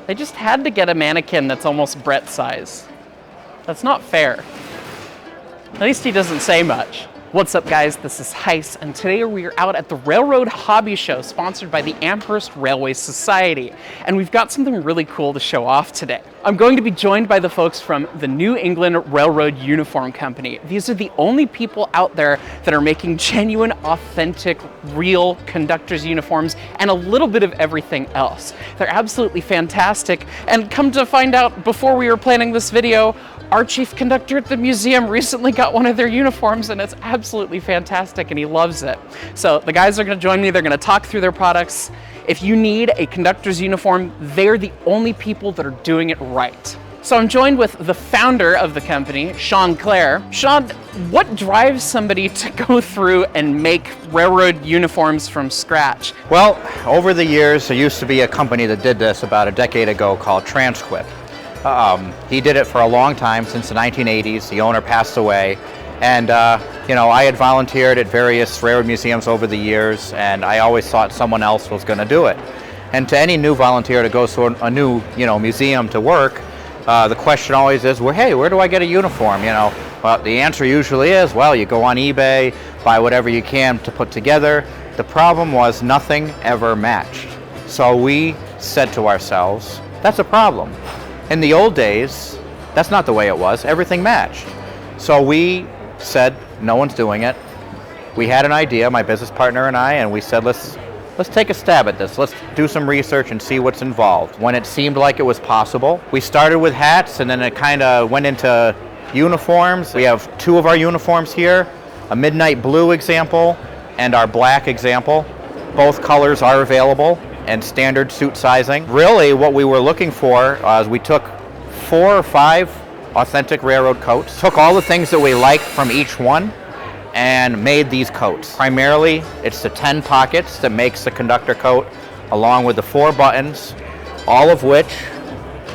They just had to get a mannequin that's almost Brett's size. That's not fair. At least he doesn't say much. What's up, guys? This is Heiss, and today we are out at the Railroad Hobby Show sponsored by the Amherst Railway Society, and we've got something really cool to show off today. I'm going to be joined by the folks from the New England Railroad Uniform Company. These are the only people out there that are making genuine, authentic, real conductors uniforms and a little bit of everything else. They're absolutely fantastic, and come to find out, before we were planning this video, our chief conductor at the museum recently got one of their uniforms, and it's absolutely fantastic, and he loves it. So the guys are going to join me. They're going to talk through their products. If you need a conductor's uniform, they're the only people that are doing it right. So I'm joined with the founder of the company, Sean Clare. Sean, what drives somebody to go through and make railroad uniforms from scratch? Well, over the years, there used to be a company that did this about a decade ago called Transquip. He did it for a long time, since the 1980s. The owner passed away, and I had volunteered at various railroad museums over the years, and I always thought someone else was going to do it. And to any new volunteer that goes to a new museum to work, the question always is, well, hey, where do I get a uniform? Well, the answer usually is, well, you go on eBay, buy whatever you can to put together. The problem was nothing ever matched. So we said to ourselves, that's a problem. In the old days, that's not the way it was. Everything matched. So we said, no one's doing it. We had an idea, my business partner and I, and we said, let's take a stab at this. Let's do some research and see what's involved. When it seemed like it was possible, we started with hats, and then it kind of went into uniforms. We have two of our uniforms here, a midnight blue example and our black example. Both colors are available and standard suit sizing. Really, what we were looking for is we took 4 or 5 authentic railroad coats, took all the things that we liked from each one, and made these coats. Primarily, it's the 10 pockets that makes the conductor coat, along with the 4 buttons, all of which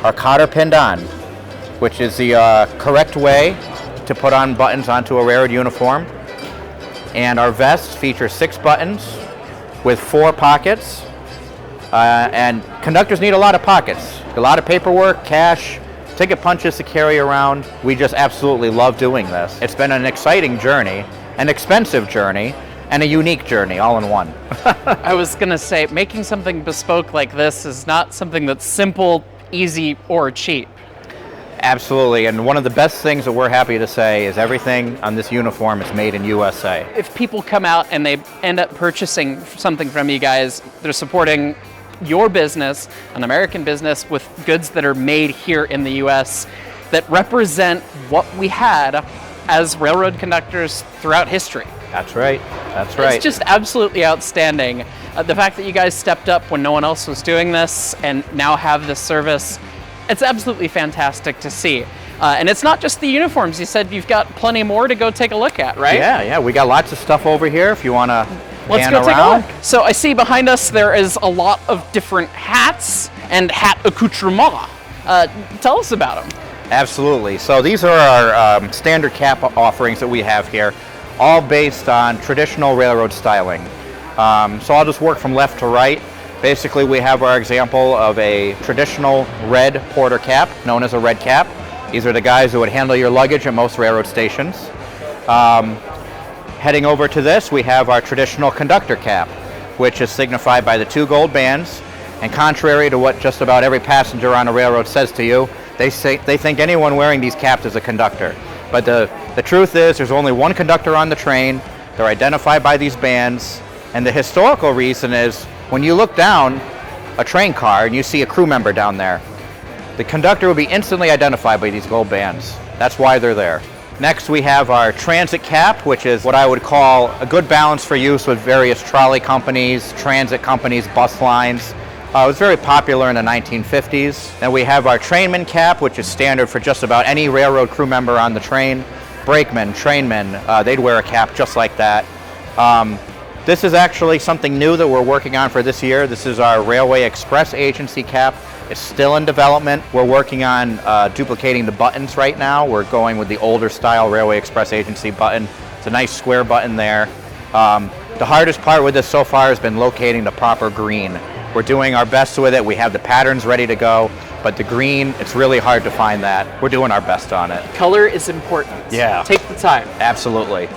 are cotter pinned on, which is the correct way to put on buttons onto a railroad uniform. And our vests feature 6 buttons with 4 pockets. And conductors need a lot of pockets, a lot of paperwork, cash, ticket punches to carry around. We just absolutely love doing this. It's been an exciting journey, an expensive journey, and a unique journey all in one. I was going to say, making something bespoke like this is not something that's simple, easy, or cheap. Absolutely, and one of the best things that we're happy to say is everything on this uniform is made in USA. If people come out and they end up purchasing something from you guys, they're supporting your business, an American business, with goods that are made here in the US that represent what we had as railroad conductors throughout history. That's right. That's right. It's just absolutely outstanding. The fact that you guys stepped up when no one else was doing this and now have this service, it's absolutely fantastic to see. And it's not just the uniforms. You said you've got plenty more to go take a look at, right? Yeah. We got lots of stuff over here if you want to Let's go take a look. So I see behind us there is a lot of different hats and hat accoutrements. Tell us about them. Absolutely. So these are our standard cap offerings that we have here, all based on traditional railroad styling. So I'll just work from left to right. Basically, we have our example of a traditional red porter cap, known as a red cap. These are the guys who would handle your luggage at most railroad stations. Heading over to this, we have our traditional conductor cap, which is signified by the 2 gold bands. And contrary to what just about every passenger on a railroad says to you, they think anyone wearing these caps is a conductor. But the truth is, there's only one conductor on the train. They're identified by these bands. And the historical reason is, when you look down a train car and you see a crew member down there, the conductor will be instantly identified by these gold bands. That's why they're there. Next, we have our transit cap, which is what I would call a good balance for use with various trolley companies, transit companies, bus lines. It was very popular in the 1950s. Then we have our trainman cap, which is standard for just about any railroad crew member on the train. Brakemen, trainmen, they'd wear a cap just like that. This is actually something new that we're working on for this year. This is our Railway Express Agency cap. It's still in development. We're working on duplicating the buttons right now. We're going with the older style Railway Express Agency button. It's a nice square button there. The hardest part with this so far has been locating the proper green. We're doing our best with it. We have the patterns ready to go, but the green, it's really hard to find that. We're doing our best on it. Color is important. Yeah. Take the time. Absolutely.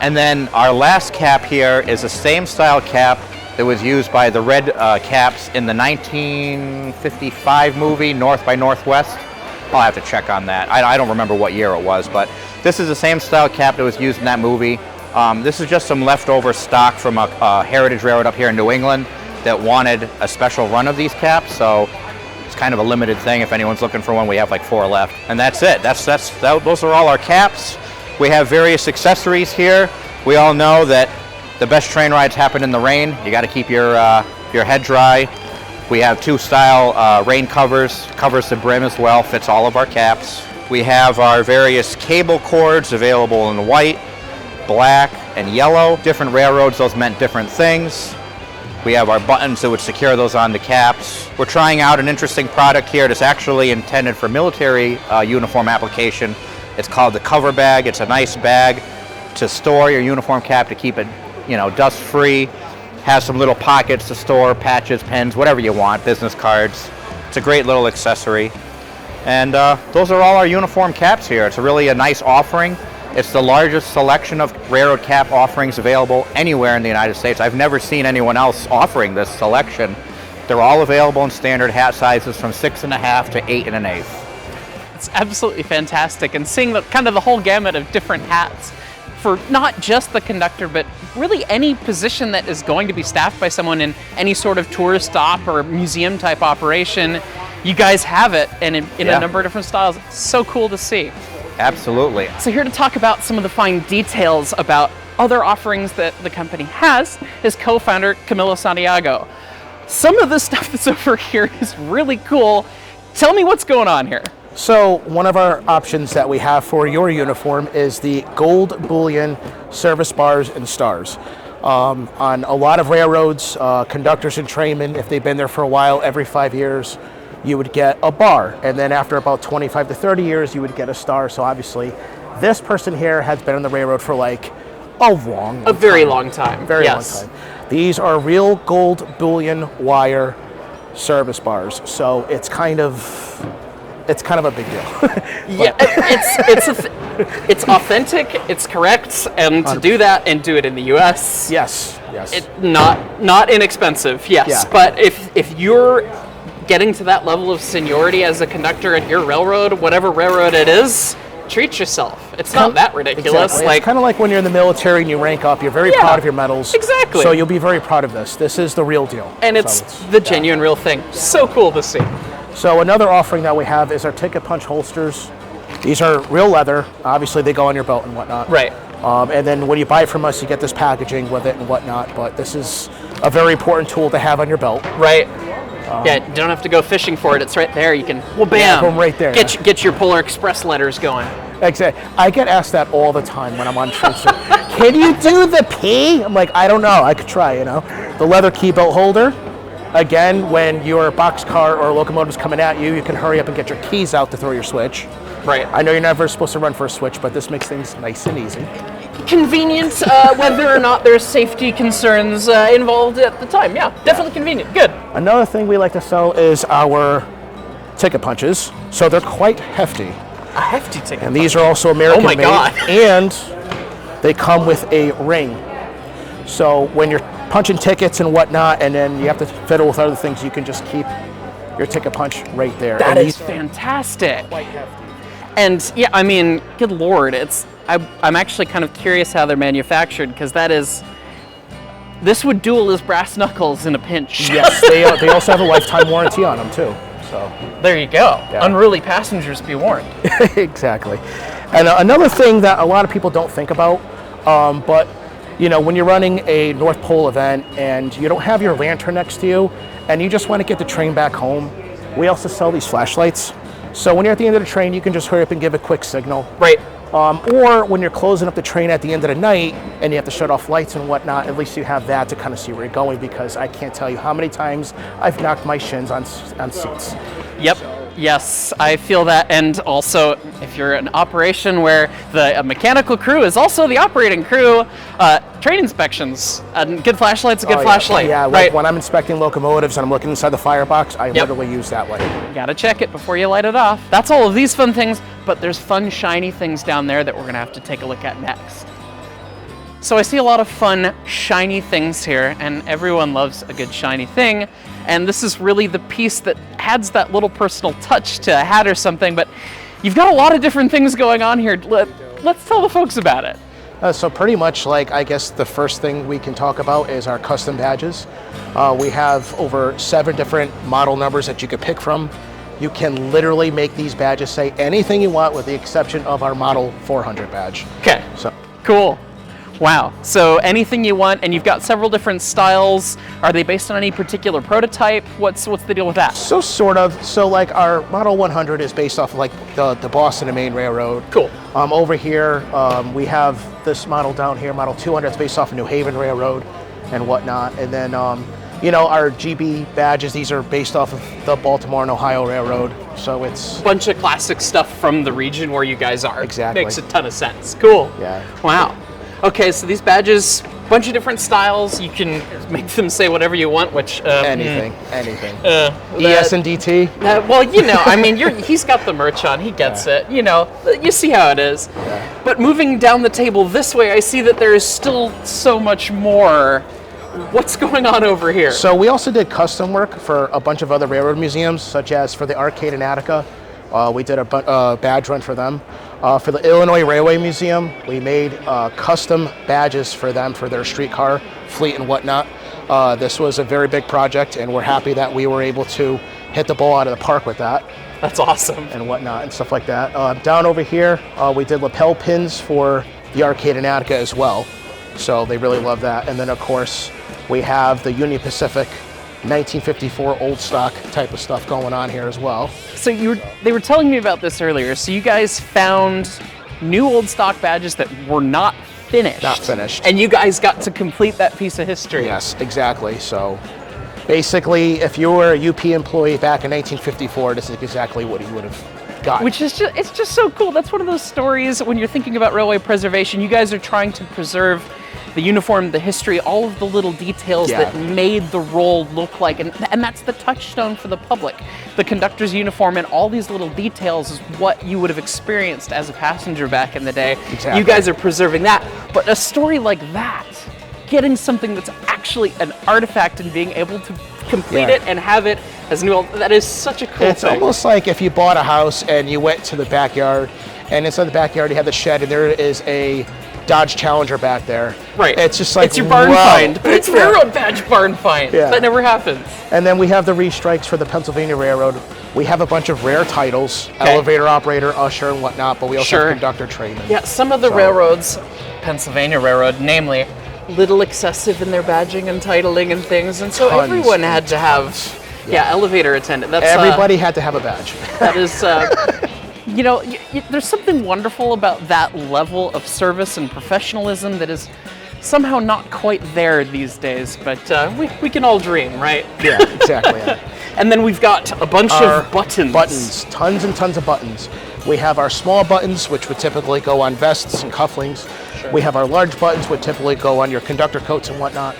And then our last cap here is the same style cap that was used by the red caps in the 1955 movie, North by Northwest. I'll have to check on that. I don't remember what year it was, but this is the same style cap that was used in that movie. This is just some leftover stock from a heritage railroad up here in New England that wanted a special run of these caps, so it's kind of a limited thing. If anyone's looking for one, we have like 4 left. And that's it. Those are all our caps. We have various accessories here. We all know that the best train rides happen in the rain. You got to keep your head dry. We have 2 style rain covers the brim as well, fits all of our caps. We have our various cable cords available in white, black, and yellow. Different railroads, those meant different things. We have our buttons that would secure those on the caps. We're trying out an interesting product here that's actually intended for military uniform application. It's called the cover bag. It's a nice bag to store your uniform cap to keep it, dust free. Has some little pockets to store patches, pens, whatever you want, business cards. It's a great little accessory. And those are all our uniform caps here. It's really a nice offering. It's the largest selection of railroad cap offerings available anywhere in the United States. I've never seen anyone else offering this selection. They're all available in standard hat sizes from 6.5 to 8 1/8. It's absolutely fantastic, and seeing the whole gamut of different hats for not just the conductor, but really any position that is going to be staffed by someone in any sort of tourist stop or museum type operation. You guys have it, and in a number of different styles. It's so cool to see. Absolutely. So here to talk about some of the fine details about other offerings that the company has is co-founder Camilo Santiago. Some of the stuff that's over here is really cool. Tell me what's going on here. So one of our options that we have for your uniform is the gold bullion service bars and stars. On a lot of railroads, conductors and trainmen, if they've been there for a while, every 5 years, you would get a bar. And then after about 25 to 30 years, you would get a star. So obviously, this person here has been on the railroad for like a very long time. Very long time. These are real gold bullion wire service bars. So it's kind of a big deal. Yeah, it's authentic, it's correct, and to do that and do it in the U.S. Yes. It's not inexpensive. Yes, yeah. But if you're getting to that level of seniority as a conductor at your railroad, whatever railroad it is, treat yourself. It's not that ridiculous. Exactly. It's kind of like when you're in the military and you rank up. You're very proud of your medals. Exactly. So you'll be very proud of this. This is the real deal. And it's the genuine real thing. So cool to see. So another offering that we have is our ticket punch holsters. These are real leather. Obviously, they go on your belt and whatnot. Right. And then when you buy it from us, you get this packaging with it and whatnot. But this is a very important tool to have on your belt. Right. You don't have to go fishing for it. It's right there. You can, bam, boom, right there. Get your Polar Express letters going. Exactly. I get asked that all the time when I'm on trips. Can you do the P? I'm like, I don't know. I could try, The leather key belt holder. Again, when your boxcar or locomotive is coming at you, you can hurry up and get your keys out to throw your switch. Right. I know you're never supposed to run for a switch, but this makes things nice and easy. Convenient, whether or not there's safety concerns involved at the time. Yeah, definitely convenient. Good. Another thing we like to sell is our ticket punches. So they're quite hefty. A hefty ticket And these are also American made. God. And they come with a ring. So when you're punching tickets and whatnot, and then you have to fiddle with other things, you can just keep your ticket punch right there. That is fantastic. Quite hefty. And yeah, I mean, good Lord, I'm actually kind of curious how they're manufactured, because this would duel as brass knuckles in a pinch. Yes, they also have a lifetime warranty on them too. So there you go. Yeah. Unruly passengers be warned. Exactly. And another thing that a lot of people don't think about, but when you're running a North Pole event and you don't have your lantern next to you and you just want to get the train back home, we also sell these flashlights. So when you're at the end of the train, you can just hurry up and give a quick signal. Right. Or when you're closing up the train at the end of the night and you have to shut off lights and whatnot, at least you have that to kind of see where you're going, because I can't tell you how many times I've knocked my shins on seats. Yep. Yes, I feel that. And also, if you're an operation where the mechanical crew is also the operating crew, train inspections, a good flashlight's a good flashlight. Yeah, like right? when I'm inspecting locomotives and I'm looking inside the firebox, I literally use that light. Gotta check it before you light it off. That's all of these fun things, but there's fun, shiny things down there that we're gonna have to take a look at next. So I see a lot of fun, shiny things here, and everyone loves a good shiny thing. And this is really the piece that adds that little personal touch to a hat or something, but you've got a lot of different things going on here. Let's tell the folks about it. So pretty much, like, I guess the first thing we can talk about is our custom badges. We have over 7 different model numbers that you could pick from. You can literally make these badges say anything you want with the exception of our Model 400 badge. Okay, So cool. Wow, so anything you want, and you've got several different styles. Are they based on any particular prototype? What's the deal with that? So sort of. So like our Model 100 is based off of like the Boston and Maine Railroad. Cool. Over here, we have this model down here, Model 200, it's based off of New Haven Railroad and whatnot. And then, you know, our GB badges, these are based off of the Baltimore and Ohio Railroad. So it's Bunch of classic stuff from the region where you guys are. Exactly. Makes a ton of sense. Cool. Yeah. Wow. Okay, so these badges, bunch of different styles. You can make them say whatever you want, which anything. ES&D T. Well, you know, I mean, he's got the merch on. He gets it. You know, you see how it is. Yeah. But moving down the table this way, I see that there is still so much more. What's going on over here? So we also did custom work for a bunch of other railroad museums, such as for the Arcade in Attica. We did a badge run for them. For the Illinois Railway Museum, we made custom badges for them for their streetcar fleet and whatnot. This was a very big project, and we're happy that we were able to hit the ball out of the park with that. That's awesome. And whatnot and stuff like that. Down over here, we did lapel pins for the Arcade in Attica as well. So they really love that. And then, of course, we have the Union Pacific 1954 old stock type of stuff going on here as well. So they were telling me about this earlier. So you guys found new old stock badges that were not finished. Not finished. And you guys got to complete that piece of history. Yes, exactly. So basically, if you were a UP employee back in 1954, this is exactly what you would have got. Which is it's just so cool. That's one of those stories when you're thinking about railway preservation. You guys are trying to preserve the uniform, the history, all of the little details that made the role look like, and that's the touchstone for the public. The conductor's uniform and all these little details is what you would have experienced as a passenger back in the day. Exactly. You guys are preserving that. But a story like that, getting something that's actually an artifact and being able to complete it and have it as new, that is such a cool It's thing. almost like if you bought a house and you went to the backyard, and inside the backyard you have the shed, and there is a Dodge Challenger back there. Right. It's just like, it's your barn wow. find, but it's railroad badge barn find. Yeah. That never happens. And then we have the restrikes for the Pennsylvania Railroad. We have a bunch of rare titles, elevator operator, usher, and whatnot, but we also have conductor training. Yeah, some of the railroads, Pennsylvania Railroad, namely, little excessive in their badging and titling and things, and so everyone had to have, elevator attendant. That's everybody had to have a badge. That is, you know, there's something wonderful about that level of service and professionalism that is somehow not quite there these days, but we can all dream, right? Yeah, exactly. And then we've got a bunch of buttons. Buttons, tons and tons of buttons. We have our small buttons, which would typically go on vests and cufflinks. Sure. We have our large buttons, which typically go on your conductor coats and whatnot.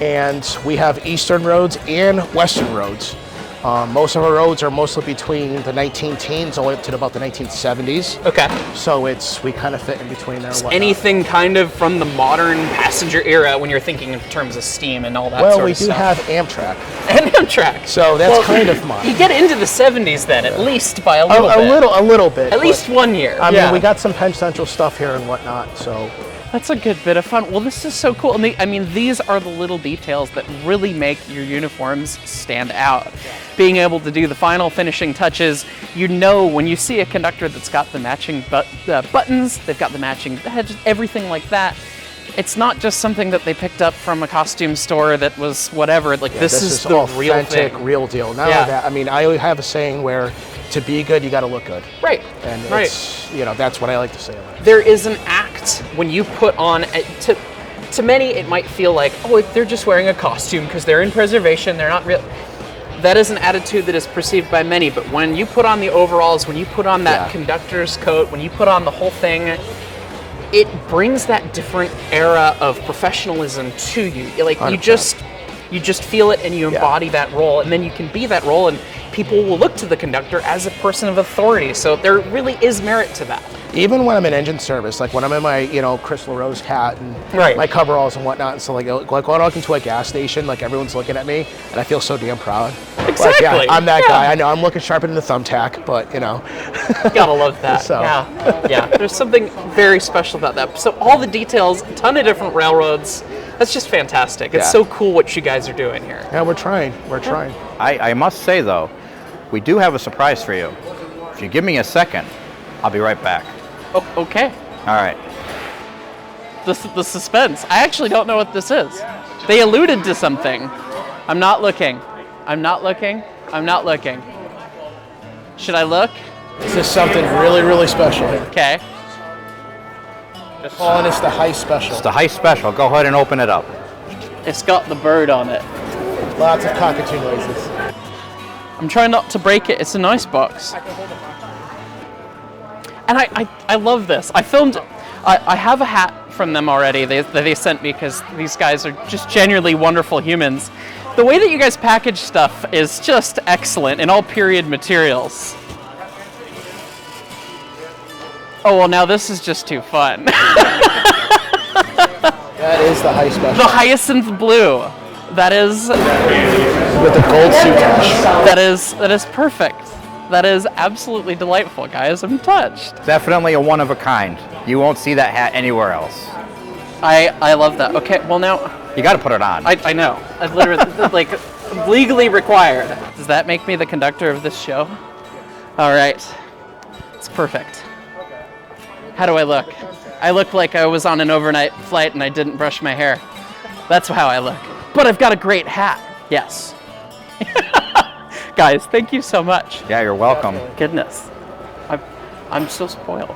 And we have Eastern roads and Western roads. Most of our roads are mostly between the 19-teens all the way up to about the 1970s. Okay. So we kind of fit in between there. Anything kind of from the modern passenger era when you're thinking in terms of steam and all that well, sort of stuff. Well, we do have Amtrak. And Amtrak. So that's kind of modern. You get into the 70s then, at least by a little bit. A little bit. At least 1 year. I mean, we got some Penn Central stuff here and whatnot, so. That's a good bit of fun. Well, this is so cool. And I mean, these are the little details that really make your uniforms stand out. Being able to do the final finishing touches, you know when you see a conductor that's got the matching buttons, they've got the matching badges, everything like that. It's not just something that they picked up from a costume store that was whatever. Like this is the real thing. Real deal. Not only that, I mean, I have a saying where to be good, you got to look good. Right. And it's, you know, that's what I like to say about it. There is an act when you put on, to many it might feel like, oh, they're just wearing a costume because they're in preservation, they're not real. that is an attitude that is perceived by many, but when you put on the overalls, when you put on that conductor's coat, when you put on the whole thing, it brings that different era of professionalism to you. Like 100%. you just feel it and you embody that role, and then you can be that role, and people will look to the conductor as a person of authority. So there really is merit to that. Even when I'm in engine service, like when I'm in my, Chris LaRose hat and my coveralls and whatnot, and so like when I walk into a gas station, like everyone's looking at me, and I feel so damn proud. Exactly. Like, I'm that guy. I know I'm looking sharper than the thumbtack, but Gotta love that. So. Yeah. There's something very special about that. So all the details, a ton of different railroads. That's just fantastic. It's so cool what you guys are doing here. Yeah, we're trying. I must say though, we do have a surprise for you. If you give me a second, I'll be right back. Oh, okay. All right. The suspense. I actually don't know what this is. They alluded to something. I'm not looking. Should I look? This is something really, really special. Okay. Just calling this the Heist Special. It's the Heist Special. Go ahead and open it up. It's got the bird on it. Lots of cockatoo noises. I'm trying not to break it. It's a nice box. And I love this. I have a hat from them already that they sent me because these guys are just genuinely wonderful humans. The way that you guys package stuff is just excellent in all period materials. Oh, well, now this is just too fun. That is the Heist Special. The hyacinth blue. That is... With the gold suit touch. That is perfect. That is absolutely delightful, guys. I'm touched. Definitely a one of a kind. You won't see that hat anywhere else. I love that. Okay, well now... You got to put it on. I know. I literally, like, legally required. Does that make me the conductor of this show? All right. It's perfect. How do I look? I look like I was on an overnight flight and I didn't brush my hair. That's how I look. But I've got a great hat. Yes. Guys, thank you so much. Yeah, you're welcome. Goodness. I'm so spoiled.